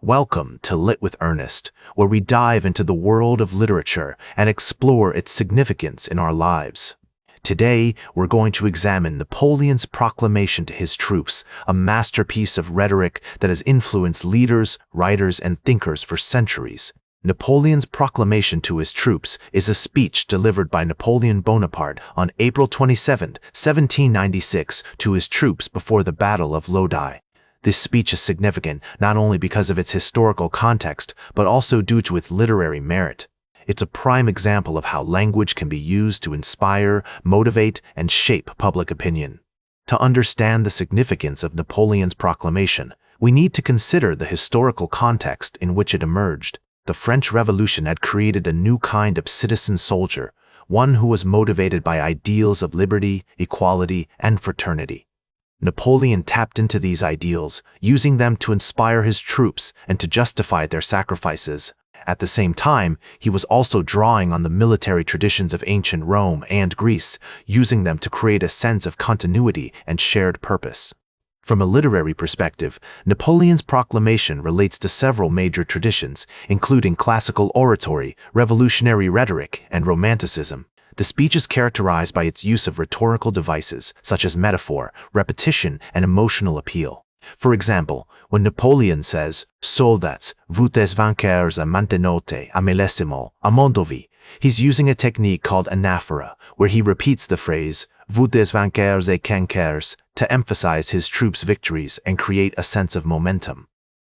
Welcome to Lit with Ernest, where we dive into the world of literature and explore its significance in our lives. Today, we're going to examine Napoleon's proclamation to his troops, a masterpiece of rhetoric that has influenced leaders, writers, and thinkers for centuries. Napoleon's proclamation to his troops is a speech delivered by Napoleon Bonaparte on April 27, 1796, to his troops before the Battle of Lodi. This speech is significant not only because of its historical context, but also due to its literary merit. It's a prime example of how language can be used to inspire, motivate, and shape public opinion. To understand the significance of Napoleon's proclamation, we need to consider the historical context in which it emerged. The French Revolution had created a new kind of citizen soldier, one who was motivated by ideals of liberty, equality, and fraternity. Napoleon tapped into these ideals, using them to inspire his troops and to justify their sacrifices. At the same time, he was also drawing on the military traditions of ancient Rome and Greece, using them to create a sense of continuity and shared purpose. From a literary perspective, Napoleon's proclamation relates to several major traditions, including classical oratory, revolutionary rhetoric, and Romanticism. The speech is characterized by its use of rhetorical devices, such as metaphor, repetition, and emotional appeal. For example, when Napoleon says, "Soldats, vous êtes vainqueurs à maintenote à millésimo, à mondovi," he's using a technique called anaphora, where he repeats the phrase, "Vous êtes vainqueurs et conquérants," to emphasize his troops' victories and create a sense of momentum.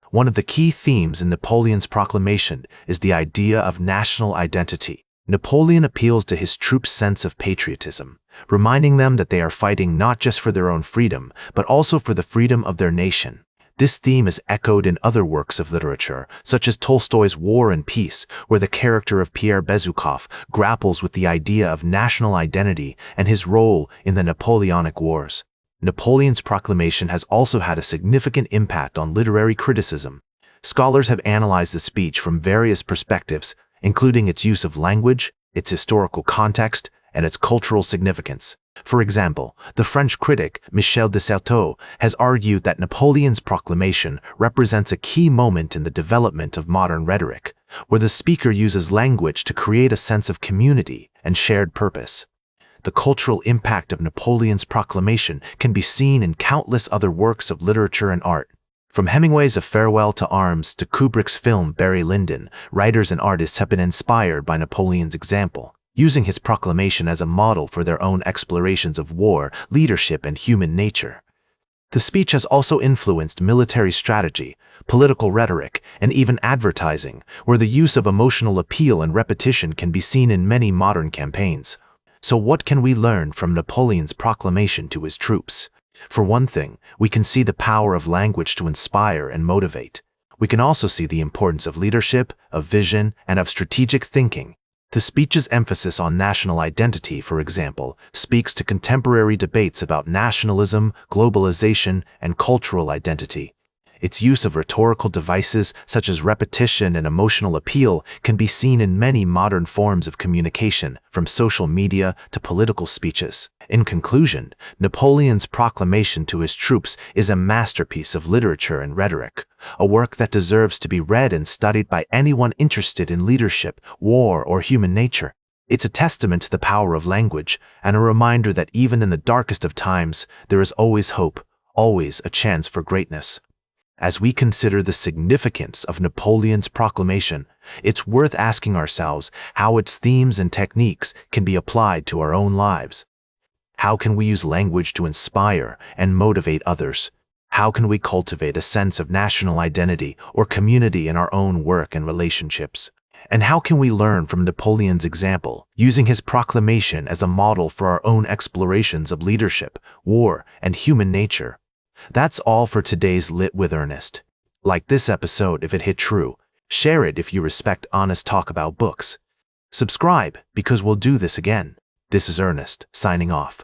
One of the key themes in Napoleon's proclamation is the idea of national identity. Napoleon appeals to his troops' sense of patriotism, reminding them that they are fighting not just for their own freedom, but also for the freedom of their nation. This theme is echoed in other works of literature, such as Tolstoy's War and Peace, where the character of Pierre Bezukhov grapples with the idea of national identity and his role in the Napoleonic Wars. Napoleon's proclamation has also had a significant impact on literary criticism. Scholars have analyzed the speech from various perspectives, including its use of language, its historical context, and its cultural significance. For example, the French critic Michel de Certeau has argued that Napoleon's proclamation represents a key moment in the development of modern rhetoric, where the speaker uses language to create a sense of community and shared purpose. The cultural impact of Napoleon's proclamation can be seen in countless other works of literature and art. From Hemingway's A Farewell to Arms to Kubrick's film Barry Lyndon, writers and artists have been inspired by Napoleon's example, using his proclamation as a model for their own explorations of war, leadership, and human nature. The speech has also influenced military strategy, political rhetoric, and even advertising, where the use of emotional appeal and repetition can be seen in many modern campaigns. So what can we learn from Napoleon's proclamation to his troops? For one thing, we can see the power of language to inspire and motivate. We can also see the importance of leadership, of vision, and of strategic thinking. The speech's emphasis on national identity, for example, speaks to contemporary debates about nationalism, globalization, and cultural identity. Its use of rhetorical devices such as repetition and emotional appeal can be seen in many modern forms of communication, from social media to political speeches. In conclusion, Napoleon's proclamation to his troops is a masterpiece of literature and rhetoric, a work that deserves to be read and studied by anyone interested in leadership, war, or human nature. It's a testament to the power of language and a reminder that even in the darkest of times, there is always hope, always a chance for greatness. As we consider the significance of Napoleon's proclamation, it's worth asking ourselves how its themes and techniques can be applied to our own lives. How can we use language to inspire and motivate others? How can we cultivate a sense of national identity or community in our own work and relationships? And how can we learn from Napoleon's example, using his proclamation as a model for our own explorations of leadership, war, and human nature? That's all for today's Lit with Ernest. Like this episode if it hit true. Share it if you respect honest talk about books. Subscribe because we'll do this again. This is Ernest, signing off.